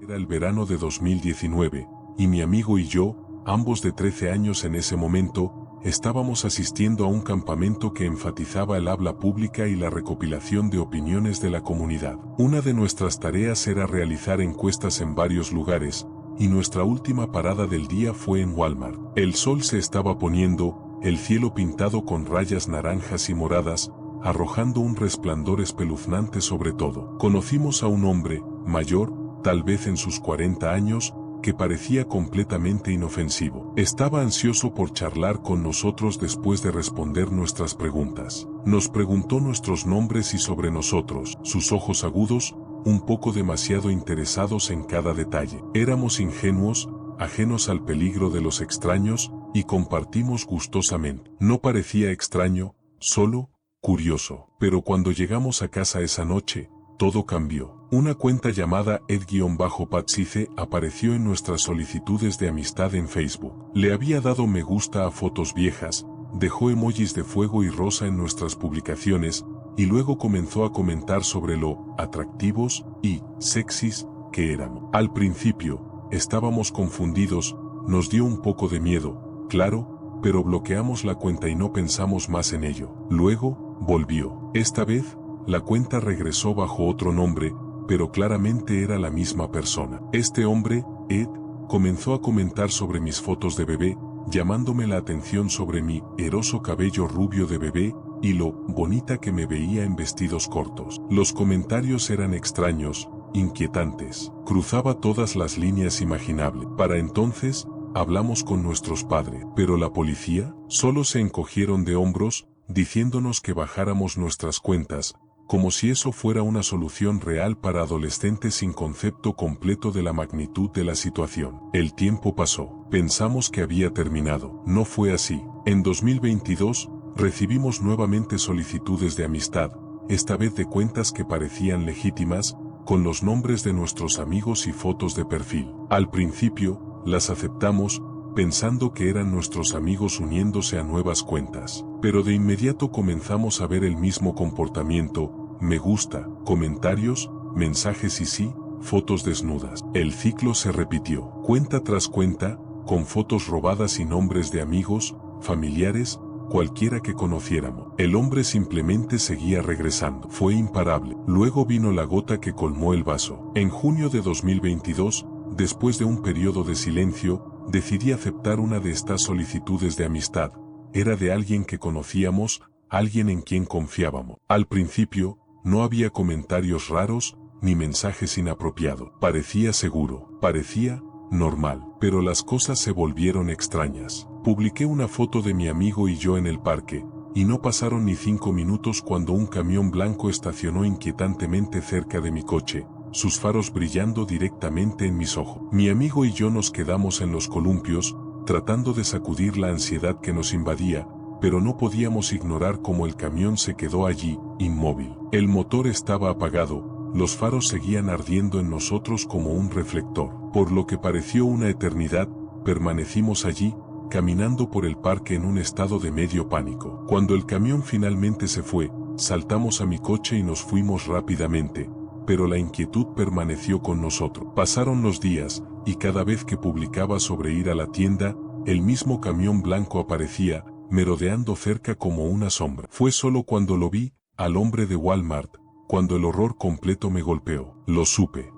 Era el verano de 2019, y mi amigo y yo, ambos de 13 años en ese momento, estábamos asistiendo a un campamento que enfatizaba el habla pública y la recopilación de opiniones de la comunidad. Una de nuestras tareas era realizar encuestas en varios lugares, y nuestra última parada del día fue en Walmart. El sol se estaba poniendo, el cielo pintado con rayas naranjas y moradas, arrojando un resplandor espeluznante sobre todo. Conocimos a un hombre, mayor, tal vez en sus 40 años, que parecía completamente inofensivo. Estaba ansioso por charlar con nosotros después de responder nuestras preguntas. Nos preguntó nuestros nombres y sobre nosotros, sus ojos agudos, un poco demasiado interesados en cada detalle. Éramos ingenuos, ajenos al peligro de los extraños, y compartimos gustosamente. No parecía extraño, solo curioso. Pero cuando llegamos a casa esa noche, todo cambió. Una cuenta llamada Ed-Patsice apareció en nuestras solicitudes de amistad en Facebook. Le había dado me gusta a fotos viejas, dejó emojis de fuego y rosa en nuestras publicaciones, y luego comenzó a comentar sobre lo atractivos y sexys que éramos. Al principio, estábamos confundidos, nos dio un poco de miedo, claro, pero bloqueamos la cuenta y no pensamos más en ello. Luego, volvió. Esta vez, la cuenta regresó bajo otro nombre, pero claramente era la misma persona. Este hombre, Ed, comenzó a comentar sobre mis fotos de bebé, llamándome la atención sobre mi eroso cabello rubio de bebé y lo bonita que me veía en vestidos cortos. Los comentarios eran extraños, inquietantes. Cruzaba todas las líneas imaginables. Para entonces, hablamos con nuestros padres, pero la policía solo se encogieron de hombros, diciéndonos que bajáramos nuestras cuentas, como si eso fuera una solución real para adolescentes sin concepto completo de la magnitud de la situación. El tiempo pasó. Pensamos que había terminado. No fue así. En 2022, recibimos nuevamente solicitudes de amistad, esta vez de cuentas que parecían legítimas, con los nombres de nuestros amigos y fotos de perfil. Al principio, las aceptamos, pensando que eran nuestros amigos uniéndose a nuevas cuentas. Pero de inmediato comenzamos a ver el mismo comportamiento, me gusta, comentarios, mensajes y sí, fotos desnudas. El ciclo se repitió, cuenta tras cuenta, con fotos robadas y nombres de amigos, familiares, cualquiera que conociéramos. El hombre simplemente seguía regresando. Fue imparable. Luego vino la gota que colmó el vaso. En junio de 2022, después de un periodo de silencio, decidí aceptar una de estas solicitudes de amistad. Era de alguien que conocíamos, alguien en quien confiábamos. Al principio, no había comentarios raros, ni mensajes inapropiados. Parecía seguro, parecía normal, pero las cosas se volvieron extrañas. Publiqué una foto de mi amigo y yo en el parque, y no pasaron ni 5 minutos cuando un camión blanco estacionó inquietantemente cerca de mi coche, sus faros brillando directamente en mis ojos. Mi amigo y yo nos quedamos en los columpios, tratando de sacudir la ansiedad que nos invadía, pero no podíamos ignorar cómo el camión se quedó allí, inmóvil. El motor estaba apagado, los faros seguían ardiendo en nosotros como un reflector. Por lo que pareció una eternidad, permanecimos allí, caminando por el parque en un estado de medio pánico. Cuando el camión finalmente se fue, saltamos a mi coche y nos fuimos rápidamente, pero la inquietud permaneció con nosotros. Pasaron los días, y cada vez que publicaba sobre ir a la tienda, el mismo camión blanco aparecía, merodeando cerca como una sombra. Fue solo cuando lo vi, al hombre de Walmart, cuando el horror completo me golpeó. Lo supe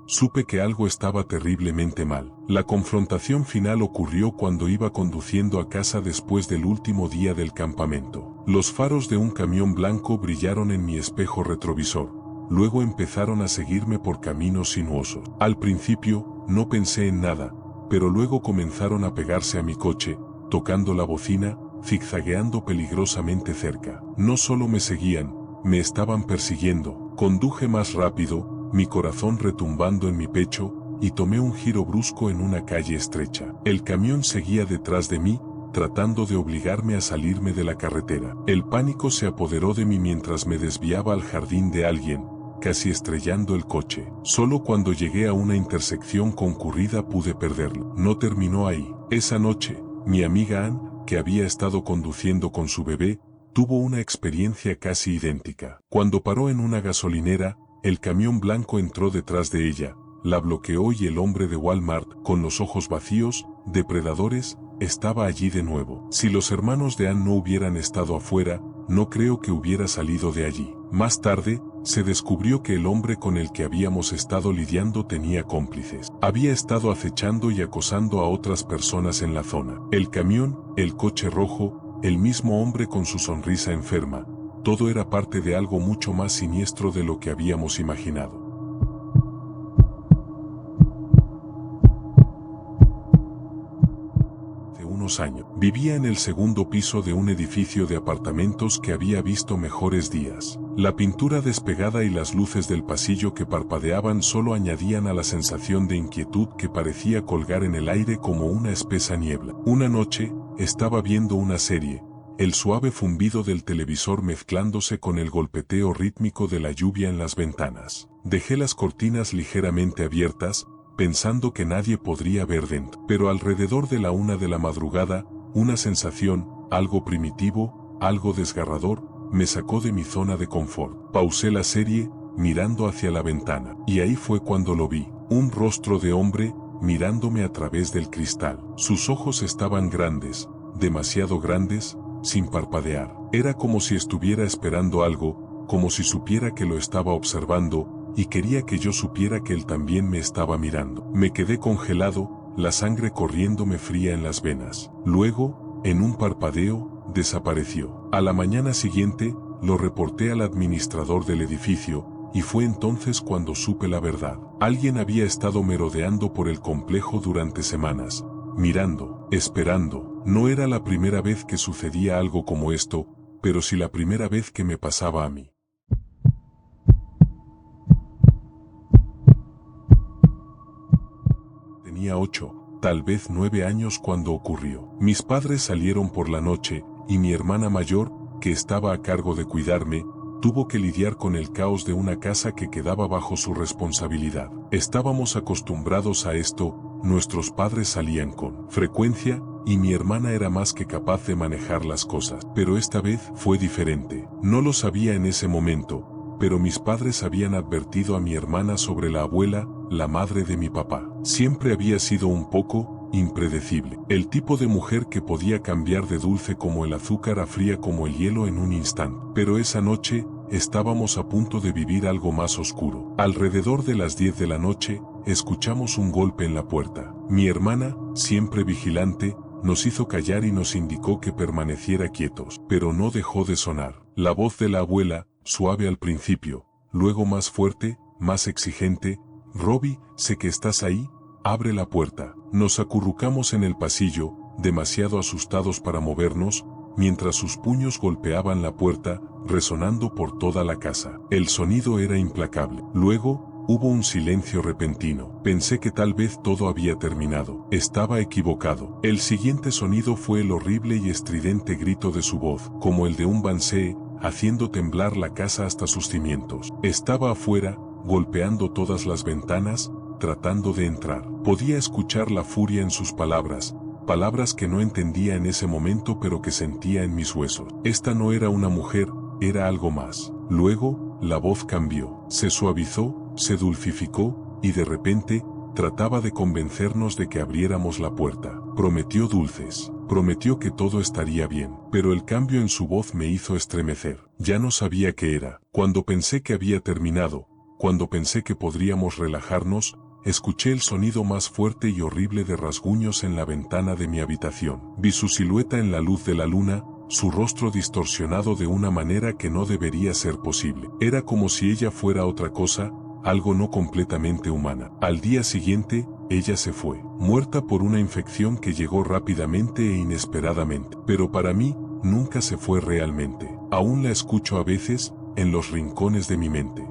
que algo estaba terriblemente mal. La confrontación final ocurrió cuando iba conduciendo a casa después del último día del campamento. Los faros de un camión blanco brillaron en mi espejo retrovisor. Luego empezaron a seguirme por caminos sinuosos. Al principio, no pensé en nada, pero luego comenzaron a pegarse a mi coche, tocando la bocina, zigzagueando peligrosamente cerca. No solo me seguían, me estaban persiguiendo. Conduje más rápido, mi corazón retumbando en mi pecho, y tomé un giro brusco en una calle estrecha. El camión seguía detrás de mí, tratando de obligarme a salirme de la carretera. El pánico se apoderó de mí mientras me desviaba al jardín de alguien, casi estrellando el coche. Solo cuando llegué a una intersección concurrida pude perderlo. No terminó ahí. Esa noche, mi amiga Ann, que había estado conduciendo con su bebé, tuvo una experiencia casi idéntica. Cuando paró en una gasolinera, el camión blanco entró detrás de ella, la bloqueó y el hombre de Walmart, con los ojos vacíos, depredadores, estaba allí de nuevo. Si los hermanos de Ann no hubieran estado afuera, no creo que hubiera salido de allí. Más tarde, se descubrió que el hombre con el que habíamos estado lidiando tenía cómplices. Había estado acechando y acosando a otras personas en la zona. El camión, el coche rojo, el mismo hombre con su sonrisa enferma, todo era parte de algo mucho más siniestro de lo que habíamos imaginado. Hace unos años, vivía en el segundo piso de un edificio de apartamentos que había visto mejores días. La pintura despegada y las luces del pasillo que parpadeaban solo añadían a la sensación de inquietud que parecía colgar en el aire como una espesa niebla. Una noche, estaba viendo una serie, el suave zumbido del televisor mezclándose con el golpeteo rítmico de la lluvia en las ventanas. Dejé las cortinas ligeramente abiertas, pensando que nadie podría ver dentro. Pero alrededor de la 1 de la madrugada, una sensación, algo primitivo, algo desgarrador, me sacó de mi zona de confort. Pausé la serie, mirando hacia la ventana. Y ahí fue cuando lo vi. Un rostro de hombre, mirándome a través del cristal. Sus ojos estaban grandes, demasiado grandes, sin parpadear. Era como si estuviera esperando algo, como si supiera que lo estaba observando, y quería que yo supiera que él también me estaba mirando. Me quedé congelado, la sangre corriéndome fría en las venas. Luego, en un parpadeo, desapareció. A la mañana siguiente, lo reporté al administrador del edificio, y fue entonces cuando supe la verdad. Alguien había estado merodeando por el complejo durante semanas, mirando, esperando. No era la primera vez que sucedía algo como esto, pero sí la primera vez que me pasaba a mí. Tenía 8, tal vez 9 años cuando ocurrió. Mis padres salieron por la noche, y mi hermana mayor, que estaba a cargo de cuidarme, tuvo que lidiar con el caos de una casa que quedaba bajo su responsabilidad. Estábamos acostumbrados a esto, nuestros padres salían con frecuencia, y mi hermana era más que capaz de manejar las cosas. Pero esta vez fue diferente. No lo sabía en ese momento, pero mis padres habían advertido a mi hermana sobre la abuela, la madre de mi papá. Siempre había sido un poco impredecible. El tipo de mujer que podía cambiar de dulce como el azúcar a fría como el hielo en un instante. Pero esa noche, estábamos a punto de vivir algo más oscuro. Alrededor de las 10 de la noche, escuchamos un golpe en la puerta. Mi hermana, siempre vigilante, nos hizo callar y nos indicó que permaneciera quietos, pero no dejó de sonar. La voz de la abuela, suave al principio, luego más fuerte, más exigente: «Robbie, sé que estás ahí, abre la puerta». Nos acurrucamos en el pasillo, demasiado asustados para movernos, mientras sus puños golpeaban la puerta, resonando por toda la casa. El sonido era implacable. Luego, hubo un silencio repentino. Pensé que tal vez todo había terminado. Estaba equivocado. El siguiente sonido fue el horrible y estridente grito de su voz, como el de un Banshee, haciendo temblar la casa hasta sus cimientos. Estaba afuera, golpeando todas las ventanas, tratando de entrar. Podía escuchar la furia en sus palabras, palabras que no entendía en ese momento pero que sentía en mis huesos. Esta no era una mujer, era algo más. Luego, la voz cambió, se suavizó, se dulcificó, y de repente, trataba de convencernos de que abriéramos la puerta. Prometió dulces, prometió que todo estaría bien, pero el cambio en su voz me hizo estremecer. Ya no sabía qué era. Cuando pensé que había terminado, cuando pensé que podríamos relajarnos, escuché el sonido más fuerte y horrible de rasguños en la ventana de mi habitación. Vi su silueta en la luz de la luna, su rostro distorsionado de una manera que no debería ser posible. Era como si ella fuera otra cosa, algo no completamente humana. Al día siguiente, ella se fue, muerta por una infección que llegó rápidamente e inesperadamente. Pero para mí, nunca se fue realmente. Aún la escucho a veces, en los rincones de mi mente.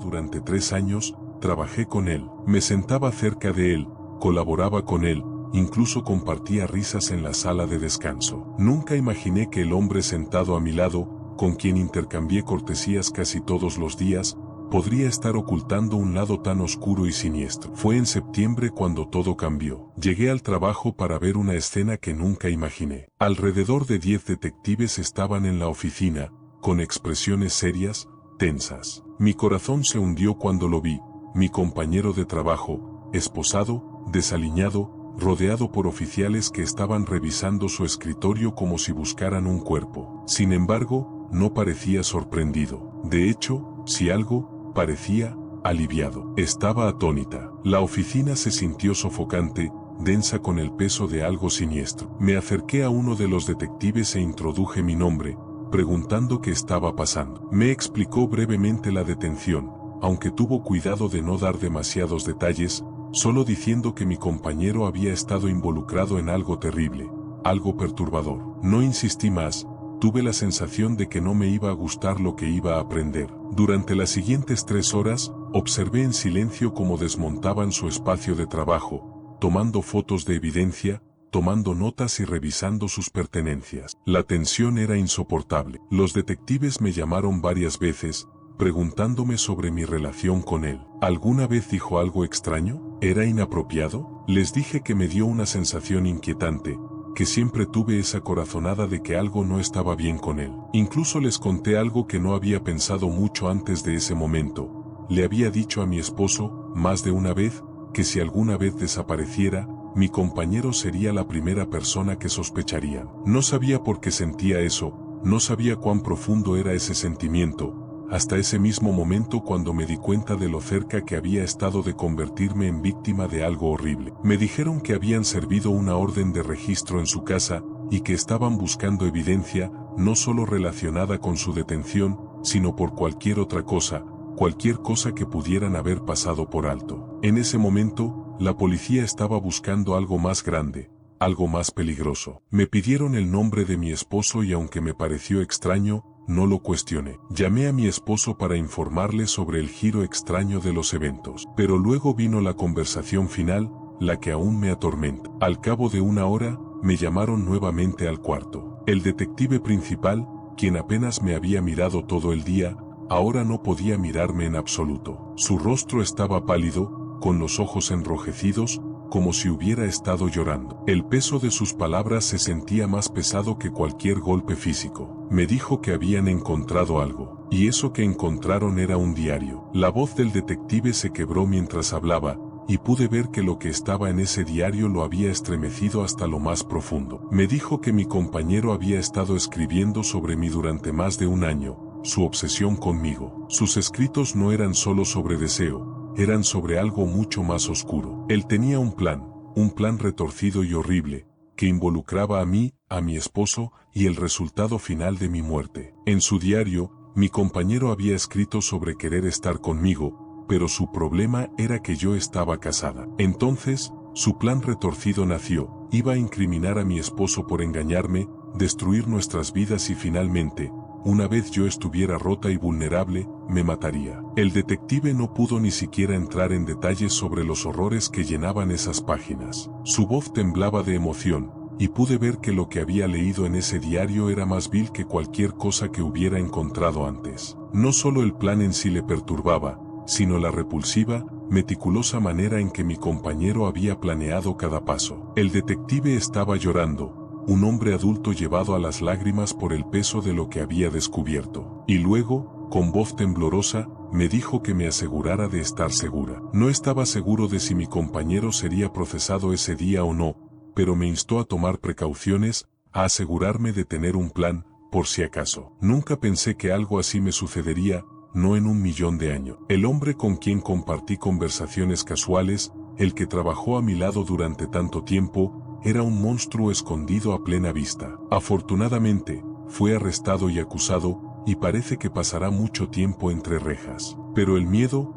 Durante 3 años, trabajé con él. Me sentaba cerca de él, colaboraba con él, incluso compartía risas en la sala de descanso. Nunca imaginé que el hombre sentado a mi lado, con quien intercambié cortesías casi todos los días, podría estar ocultando un lado tan oscuro y siniestro. Fue en septiembre cuando todo cambió. Llegué al trabajo para ver una escena que nunca imaginé. Alrededor de 10 detectives estaban en la oficina, con expresiones serias, tensas. Mi corazón se hundió cuando lo vi, mi compañero de trabajo, esposado, desaliñado, rodeado por oficiales que estaban revisando su escritorio como si buscaran un cuerpo. Sin embargo, no parecía sorprendido. De hecho, si algo, parecía aliviado. Estaba atónita. La oficina se sintió sofocante, densa con el peso de algo siniestro. Me acerqué a uno de los detectives e introduje mi nombre, preguntando qué estaba pasando. Me explicó brevemente la detención, aunque tuvo cuidado de no dar demasiados detalles, solo diciendo que mi compañero había estado involucrado en algo terrible, algo perturbador. No insistí más, tuve la sensación de que no me iba a gustar lo que iba a aprender. Durante las siguientes 3 horas, observé en silencio cómo desmontaban su espacio de trabajo, tomando fotos de evidencia, tomando notas y revisando sus pertenencias. La tensión era insoportable. Los detectives me llamaron varias veces, preguntándome sobre mi relación con él. ¿Alguna vez dijo algo extraño? ¿Era inapropiado? Les dije que me dio una sensación inquietante, que siempre tuve esa corazonada de que algo no estaba bien con él. Incluso les conté algo que no había pensado mucho antes de ese momento. Le había dicho a mi esposo, más de una vez, que si alguna vez desapareciera, mi compañero sería la primera persona que sospecharía. No sabía por qué sentía eso, no sabía cuán profundo era ese sentimiento, hasta ese mismo momento cuando me di cuenta de lo cerca que había estado de convertirme en víctima de algo horrible. Me dijeron que habían servido una orden de registro en su casa, y que estaban buscando evidencia, no solo relacionada con su detención, sino por cualquier otra cosa, cualquier cosa que pudieran haber pasado por alto. En ese momento, la policía estaba buscando algo más grande, algo más peligroso. Me pidieron el nombre de mi esposo y aunque me pareció extraño, no lo cuestioné. Llamé a mi esposo para informarle sobre el giro extraño de los eventos. Pero luego vino la conversación final, la que aún me atormenta. Al cabo de 1 hora, me llamaron nuevamente al cuarto. El detective principal, quien apenas me había mirado todo el día, ahora no podía mirarme en absoluto. Su rostro estaba pálido, con los ojos enrojecidos, como si hubiera estado llorando. El peso de sus palabras se sentía más pesado que cualquier golpe físico. Me dijo que habían encontrado algo, y eso que encontraron era un diario. La voz del detective se quebró mientras hablaba, y pude ver que lo que estaba en ese diario lo había estremecido hasta lo más profundo. Me dijo que mi compañero había estado escribiendo sobre mí durante más de 1 año, su obsesión conmigo. Sus escritos no eran solo sobre deseo, eran sobre algo mucho más oscuro. Él tenía un plan retorcido y horrible, que involucraba a mí, a mi esposo, y el resultado final de mi muerte. En su diario, mi compañero había escrito sobre querer estar conmigo, pero su problema era que yo estaba casada. Entonces, su plan retorcido nació. Iba a incriminar a mi esposo por engañarme, destruir nuestras vidas y finalmente, una vez yo estuviera rota y vulnerable, me mataría. El detective no pudo ni siquiera entrar en detalles sobre los horrores que llenaban esas páginas. Su voz temblaba de emoción, y pude ver que lo que había leído en ese diario era más vil que cualquier cosa que hubiera encontrado antes. No solo el plan en sí le perturbaba, sino la repulsiva, meticulosa manera en que mi compañero había planeado cada paso. El detective estaba llorando, un hombre adulto llevado a las lágrimas por el peso de lo que había descubierto. Y luego, con voz temblorosa, me dijo que me asegurara de estar segura. No estaba seguro de si mi compañero sería procesado ese día o no, pero me instó a tomar precauciones, a asegurarme de tener un plan, por si acaso. Nunca pensé que algo así me sucedería, no en 1.000.000 de años. El hombre con quien compartí conversaciones casuales, el que trabajó a mi lado durante tanto tiempo, era un monstruo escondido a plena vista. Afortunadamente, fue arrestado y acusado, y parece que pasará mucho tiempo entre rejas. Pero el miedo,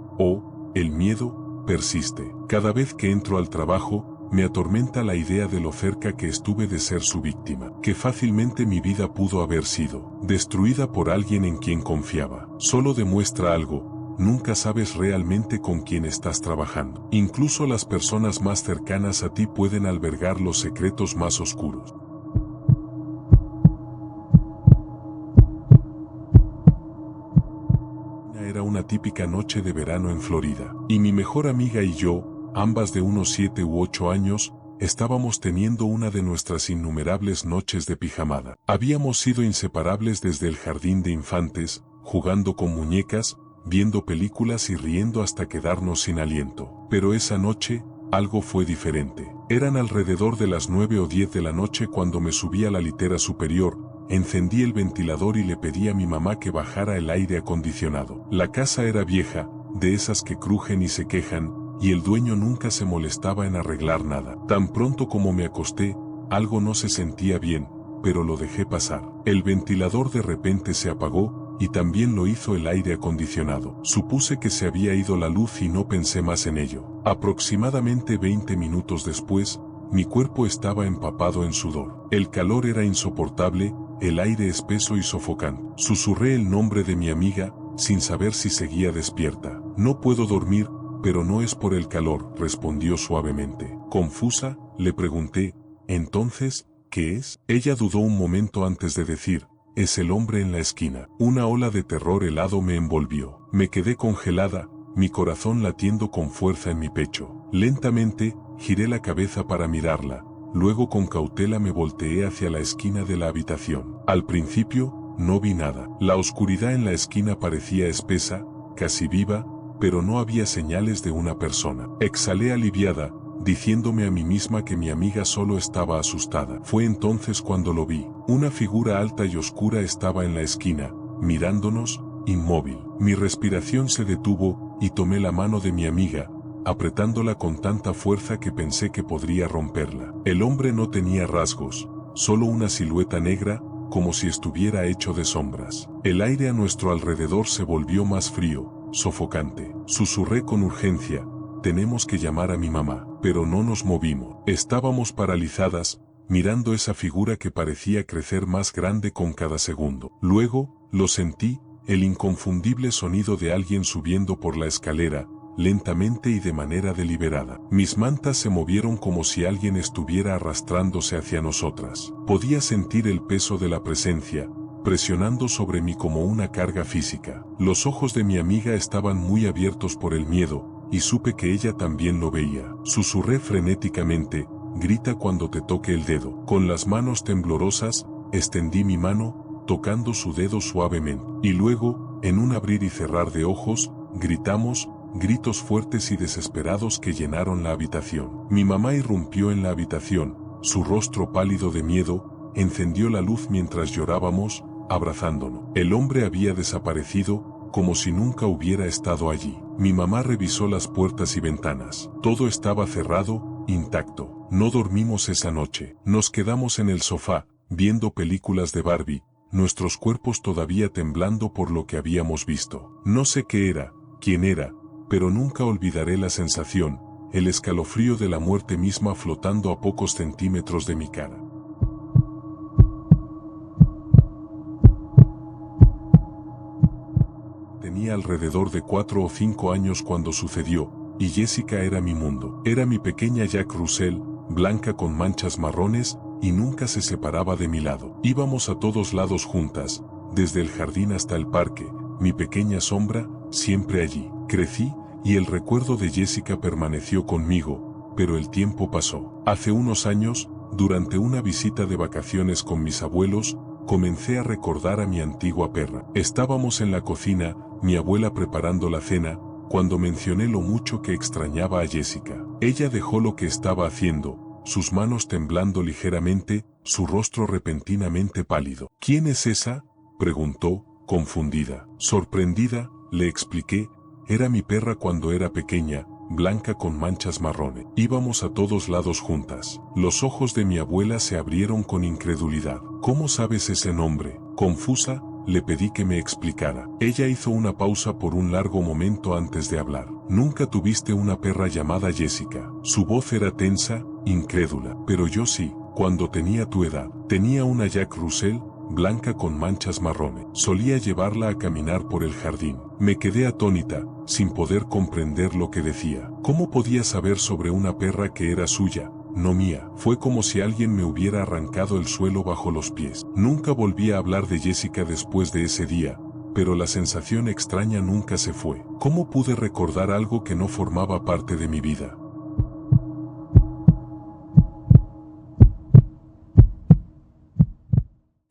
el miedo, persiste. Cada vez que entro al trabajo, me atormenta la idea de lo cerca que estuve de ser su víctima. Que fácilmente mi vida pudo haber sido destruida por alguien en quien confiaba. Solo demuestra algo. Nunca sabes realmente con quién estás trabajando. Incluso las personas más cercanas a ti pueden albergar los secretos más oscuros. Era una típica noche de verano en Florida, y mi mejor amiga y yo, ambas de unos 7 u 8 años, estábamos teniendo una de nuestras innumerables noches de pijamada. Habíamos sido inseparables desde el jardín de infantes, jugando con muñecas, viendo películas y riendo hasta quedarnos sin aliento. Pero esa noche, algo fue diferente. Eran alrededor de las 9 o 10 de la noche cuando me subí a la litera superior, encendí el ventilador y le pedí a mi mamá que bajara el aire acondicionado. La casa era vieja, de esas que crujen y se quejan, y el dueño nunca se molestaba en arreglar nada. Tan pronto como me acosté, algo no se sentía bien, pero lo dejé pasar. El ventilador de repente se apagó, y también lo hizo el aire acondicionado. Supuse que se había ido la luz y no pensé más en ello. Aproximadamente 20 minutos después, mi cuerpo estaba empapado en sudor. El calor era insoportable, el aire espeso y sofocante. Susurré el nombre de mi amiga, sin saber si seguía despierta. No puedo dormir, pero no es por el calor, respondió suavemente. Confusa, le pregunté, entonces, ¿qué es? Ella dudó un momento antes de decir, es el hombre en la esquina. Una ola de terror helado me envolvió. Me quedé congelada, mi corazón latiendo con fuerza en mi pecho. Lentamente, giré la cabeza para mirarla, luego con cautela me volteé hacia la esquina de la habitación. Al principio, no vi nada. La oscuridad en la esquina parecía espesa, casi viva, pero no había señales de una persona. Exhalé aliviada, diciéndome a mí misma que mi amiga solo estaba asustada. Fue entonces cuando lo vi. Una figura alta y oscura estaba en la esquina, mirándonos, inmóvil. Mi respiración se detuvo, y tomé la mano de mi amiga, apretándola con tanta fuerza que pensé que podría romperla. El hombre no tenía rasgos, solo una silueta negra, como si estuviera hecho de sombras. El aire a nuestro alrededor se volvió más frío, sofocante. Susurré con urgencia, tenemos que llamar a mi mamá, pero no nos movimos. Estábamos paralizadas, mirando esa figura que parecía crecer más grande con cada segundo. Luego, lo sentí, el inconfundible sonido de alguien subiendo por la escalera, lentamente y de manera deliberada. Mis mantas se movieron como si alguien estuviera arrastrándose hacia nosotras. Podía sentir el peso de la presencia, presionando sobre mí como una carga física. Los ojos de mi amiga estaban muy abiertos por el miedo, y supe que ella también lo veía. Susurré frenéticamente, grita cuando te toque el dedo. Con las manos temblorosas, extendí mi mano, tocando su dedo suavemente. Y luego, en un abrir y cerrar de ojos, gritamos, gritos fuertes y desesperados que llenaron la habitación. Mi mamá irrumpió en la habitación, su rostro pálido de miedo, encendió la luz mientras llorábamos, abrazándonos. El hombre había desaparecido, como si nunca hubiera estado allí. Mi mamá revisó las puertas y ventanas. Todo estaba cerrado, intacto. No dormimos esa noche. Nos quedamos en el sofá, viendo películas de Barbie, nuestros cuerpos todavía temblando por lo que habíamos visto. No sé qué era, quién era, pero nunca olvidaré la sensación, el escalofrío de la muerte misma flotando a pocos centímetros de mi cara. Tenía alrededor de 4 o 5 años cuando sucedió, y Jessica era mi mundo. Era mi pequeña Jack Russell, blanca con manchas marrones, y nunca se separaba de mi lado. Íbamos a todos lados juntas, desde el jardín hasta el parque, mi pequeña sombra, siempre allí. Crecí, y el recuerdo de Jessica permaneció conmigo, pero el tiempo pasó. Hace unos años, durante una visita de vacaciones con mis abuelos, comencé a recordar a mi antigua perra. Estábamos en la cocina, mi abuela preparando la cena, cuando mencioné lo mucho que extrañaba a Jessica. Ella dejó lo que estaba haciendo, sus manos temblando ligeramente, su rostro repentinamente pálido. ¿Quién es esa?, preguntó, confundida. Sorprendida, le expliqué, era mi perra cuando era pequeña, blanca con manchas marrones. Íbamos a todos lados juntas. Los ojos de mi abuela se abrieron con incredulidad. ¿Cómo sabes ese nombre? Confusa, le pedí que me explicara. Ella hizo una pausa por un largo momento antes de hablar. Nunca tuviste una perra llamada Jessica. Su voz era tensa, incrédula. Pero yo sí, cuando tenía tu edad. Tenía una Jack Russell, blanca con manchas marrones. Solía llevarla a caminar por el jardín. Me quedé atónita, sin poder comprender lo que decía. ¿Cómo podía saber sobre una perra que era suya, no mía? Fue como si alguien me hubiera arrancado el suelo bajo los pies. Nunca volví a hablar de Jessica después de ese día, pero la sensación extraña nunca se fue. ¿Cómo pude recordar algo que no formaba parte de mi vida?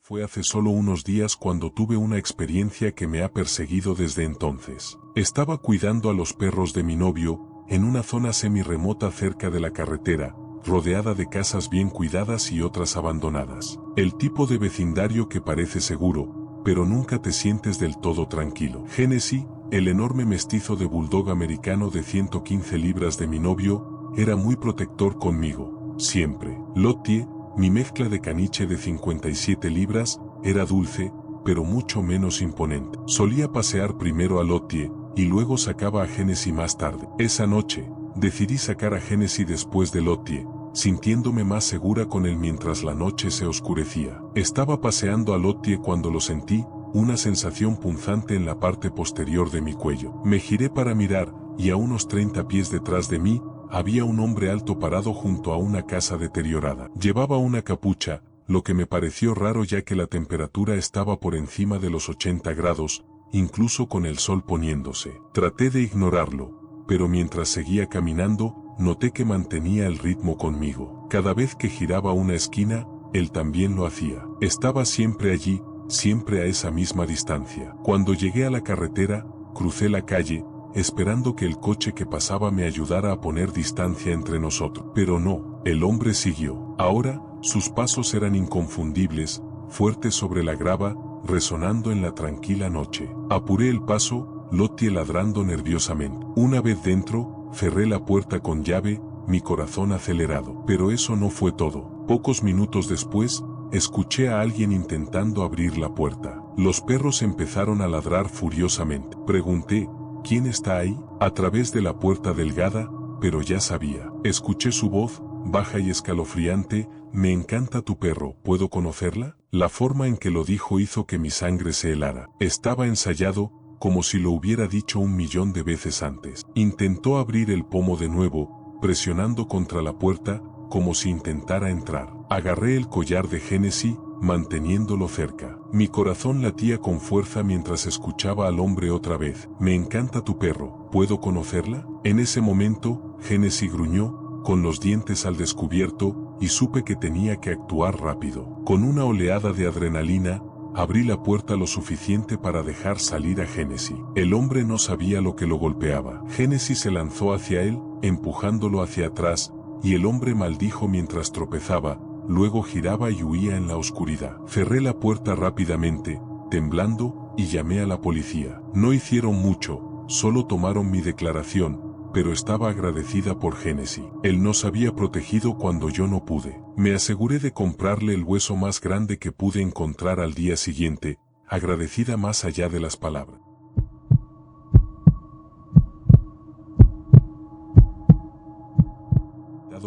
Fue hace solo unos días cuando tuve una experiencia que me ha perseguido desde entonces. Estaba cuidando a los perros de mi novio, en una zona semi-remota cerca de la carretera, rodeada de casas bien cuidadas y otras abandonadas. El tipo de vecindario que parece seguro, pero nunca te sientes del todo tranquilo. Genesee, el enorme mestizo de bulldog americano de 115 libras de mi novio, era muy protector conmigo, siempre. Lottie, mi mezcla de caniche de 57 libras, era dulce, pero mucho menos imponente. Solía pasear primero a Lottie, y luego sacaba a Genesee más tarde. Esa noche, decidí sacar a Genesee después de Lottie, sintiéndome más segura con él mientras la noche se oscurecía. Estaba paseando a Lottie cuando lo sentí, una sensación punzante en la parte posterior de mi cuello. Me giré para mirar, y a unos 30 pies detrás de mí, había un hombre alto parado junto a una casa deteriorada. Llevaba una capucha, lo que me pareció raro ya que la temperatura estaba por encima de los 80 grados, incluso con el sol poniéndose. Traté de ignorarlo, pero mientras seguía caminando, noté que mantenía el ritmo conmigo. Cada vez que giraba una esquina, él también lo hacía. Estaba siempre allí, siempre a esa misma distancia. Cuando llegué a la carretera, crucé la calle, esperando que el coche que pasaba me ayudara a poner distancia entre nosotros. Pero no, el hombre siguió. Ahora, sus pasos eran inconfundibles, fuertes sobre la grava, resonando en la tranquila noche. Apuré el paso, Lottie ladrando nerviosamente. Una vez dentro, cerré la puerta con llave, mi corazón acelerado. Pero eso no fue todo. Pocos minutos después, escuché a alguien intentando abrir la puerta. Los perros empezaron a ladrar furiosamente. Pregunté, ¿quién está ahí? A través de la puerta delgada, pero ya sabía. Escuché su voz, baja y escalofriante, me encanta tu perro, ¿puedo conocerla? La forma en que lo dijo hizo que mi sangre se helara. Estaba ensayado, como si lo hubiera dicho 1.000.000 de veces antes. Intentó abrir el pomo de nuevo, presionando contra la puerta, como si intentara entrar. Agarré el collar de Genesee, manteniéndolo cerca. Mi corazón latía con fuerza mientras escuchaba al hombre otra vez. Me encanta tu perro, ¿puedo conocerla? En ese momento, Genesee gruñó, con los dientes al descubierto, y supe que tenía que actuar rápido. Con una oleada de adrenalina, abrí la puerta lo suficiente para dejar salir a Genesee. El hombre no sabía lo que lo golpeaba. Genesee se lanzó hacia él, empujándolo hacia atrás, y el hombre maldijo mientras tropezaba, luego giraba y huía en la oscuridad. Cerré la puerta rápidamente, temblando, y llamé a la policía. No hicieron mucho, solo tomaron mi declaración, pero estaba agradecida por Genesee. Él nos había protegido cuando yo no pude. Me aseguré de comprarle el hueso más grande que pude encontrar al día siguiente, agradecida más allá de las palabras.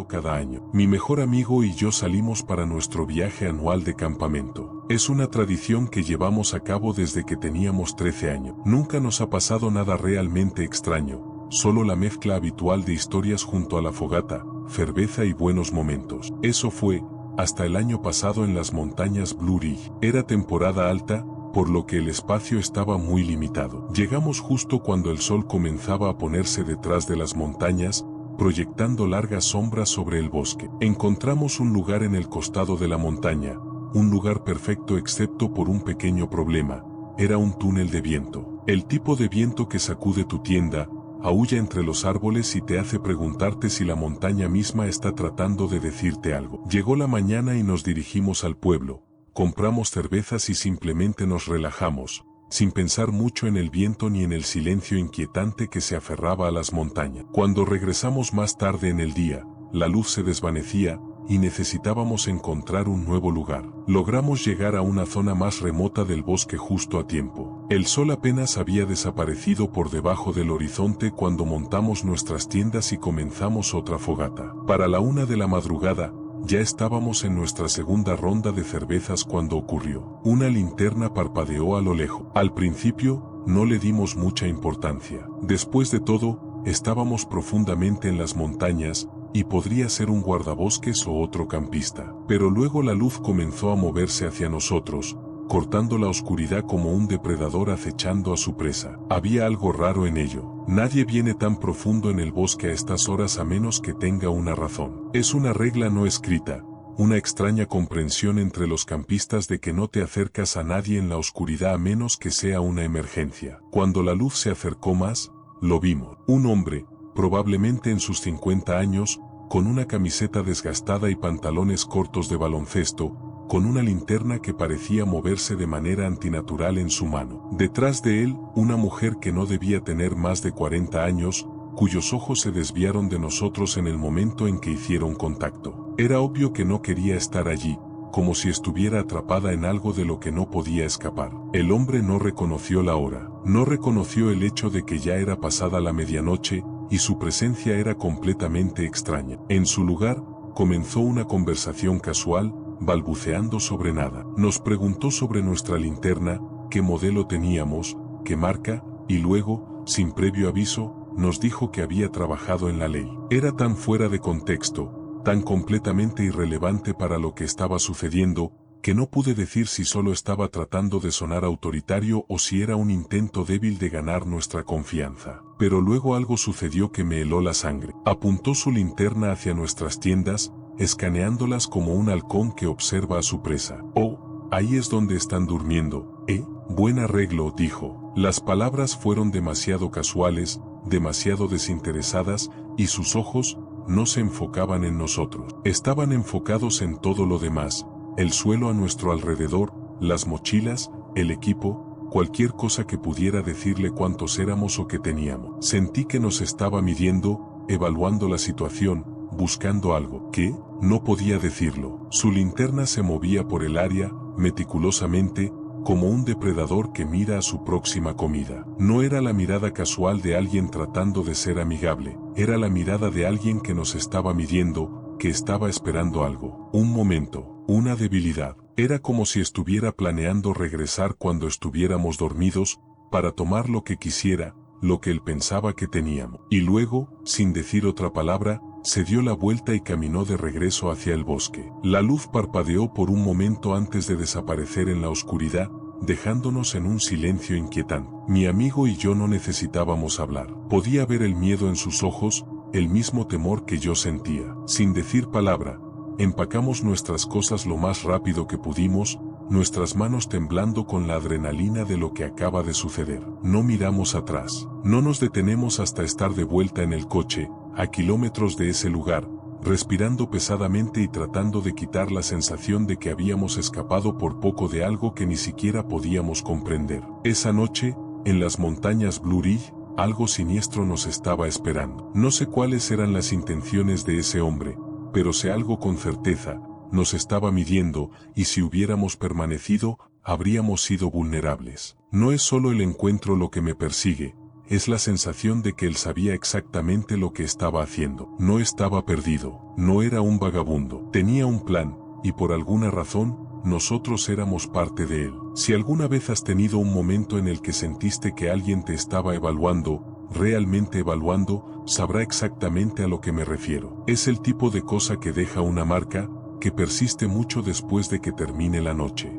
Cada año, mi mejor amigo y yo salimos para nuestro viaje anual de campamento. Es una tradición que llevamos a cabo desde que teníamos 13 años. Nunca nos ha pasado nada realmente extraño, solo la mezcla habitual de historias junto a la fogata, cerveza y buenos momentos. Eso fue, hasta el año pasado en las montañas Blue Ridge. Era temporada alta, por lo que el espacio estaba muy limitado. Llegamos justo cuando el sol comenzaba a ponerse detrás de las montañas, proyectando largas sombras sobre el bosque. Encontramos un lugar en el costado de la montaña, un lugar perfecto excepto por un pequeño problema. Era un túnel de viento. El tipo de viento que sacude tu tienda, aúlla entre los árboles y te hace preguntarte si la montaña misma está tratando de decirte algo. Llegó la mañana y nos dirigimos al pueblo. Compramos cervezas y simplemente nos relajamos, sin pensar mucho en el viento ni en el silencio inquietante que se aferraba a las montañas. Cuando regresamos más tarde en el día, la luz se desvanecía, y necesitábamos encontrar un nuevo lugar. Logramos llegar a una zona más remota del bosque justo a tiempo. El sol apenas había desaparecido por debajo del horizonte cuando montamos nuestras tiendas y comenzamos otra fogata. Para la 1 de la madrugada, ya estábamos en nuestra segunda ronda de cervezas cuando ocurrió. Una linterna parpadeó a lo lejos. Al principio, no le dimos mucha importancia. Después de todo, estábamos profundamente en las montañas, y podría ser un guardabosques o otro campista. Pero luego la luz comenzó a moverse hacia nosotros, cortando la oscuridad como un depredador acechando a su presa. Había algo raro en ello. Nadie viene tan profundo en el bosque a estas horas a menos que tenga una razón. Es una regla no escrita, una extraña comprensión entre los campistas de que no te acercas a nadie en la oscuridad a menos que sea una emergencia. Cuando la luz se acercó más, lo vimos. Un hombre, probablemente en sus 50 años, con una camiseta desgastada y pantalones cortos de baloncesto, con una linterna que parecía moverse de manera antinatural en su mano. Detrás de él, una mujer que no debía tener más de 40 años, cuyos ojos se desviaron de nosotros en el momento en que hicieron contacto. Era obvio que no quería estar allí, como si estuviera atrapada en algo de lo que no podía escapar. El hombre no reconoció la hora, no reconoció el hecho de que ya era pasada la medianoche, y su presencia era completamente extraña. En su lugar, comenzó una conversación casual, balbuceando sobre nada. Nos preguntó sobre nuestra linterna, qué modelo teníamos, qué marca, y luego, sin previo aviso, nos dijo que había trabajado en la ley. Era tan fuera de contexto, tan completamente irrelevante para lo que estaba sucediendo, que no pude decir si solo estaba tratando de sonar autoritario o si era un intento débil de ganar nuestra confianza. Pero luego algo sucedió que me heló la sangre. Apuntó su linterna hacia nuestras tiendas, escaneándolas como un halcón que observa a su presa. «Oh, ahí es donde están durmiendo, ¿eh? Buen arreglo», dijo. Las palabras fueron demasiado casuales, demasiado desinteresadas, y sus ojos no se enfocaban en nosotros. Estaban enfocados en todo lo demás, el suelo a nuestro alrededor, las mochilas, el equipo, cualquier cosa que pudiera decirle cuántos éramos o qué teníamos. Sentí que nos estaba midiendo, evaluando la situación, buscando algo. ¿Qué? No podía decirlo. Su linterna se movía por el área, meticulosamente, como un depredador que mira a su próxima comida. No era la mirada casual de alguien tratando de ser amigable, era la mirada de alguien que nos estaba midiendo, que estaba esperando algo. Un momento, una debilidad. Era como si estuviera planeando regresar cuando estuviéramos dormidos, para tomar lo que quisiera, lo que él pensaba que teníamos. Y luego, sin decir otra palabra, se dio la vuelta y caminó de regreso hacia el bosque. La luz parpadeó por un momento antes de desaparecer en la oscuridad, dejándonos en un silencio inquietante. Mi amigo y yo no necesitábamos hablar. Podía ver el miedo en sus ojos, el mismo temor que yo sentía. Sin decir palabra, empacamos nuestras cosas lo más rápido que pudimos, nuestras manos temblando con la adrenalina de lo que acaba de suceder. No miramos atrás. No nos detenemos hasta estar de vuelta en el coche, a kilómetros de ese lugar, respirando pesadamente y tratando de quitar la sensación de que habíamos escapado por poco de algo que ni siquiera podíamos comprender. Esa noche, en las montañas Blue Ridge, algo siniestro nos estaba esperando. No sé cuáles eran las intenciones de ese hombre, pero sé algo con certeza, nos estaba midiendo, y si hubiéramos permanecido, habríamos sido vulnerables. No es solo el encuentro lo que me persigue, es la sensación de que él sabía exactamente lo que estaba haciendo. No estaba perdido, no era un vagabundo. Tenía un plan, y por alguna razón, nosotros éramos parte de él. Si alguna vez has tenido un momento en el que sentiste que alguien te estaba evaluando, realmente evaluando, sabrá exactamente a lo que me refiero. Es el tipo de cosa que deja una marca, que persiste mucho después de que termine la noche.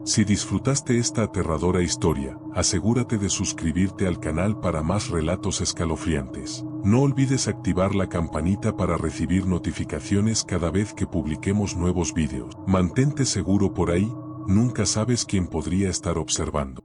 Si disfrutaste esta aterradora historia, asegúrate de suscribirte al canal para más relatos escalofriantes. No olvides activar la campanita para recibir notificaciones cada vez que publiquemos nuevos vídeos. Mantente seguro por ahí, nunca sabes quién podría estar observando.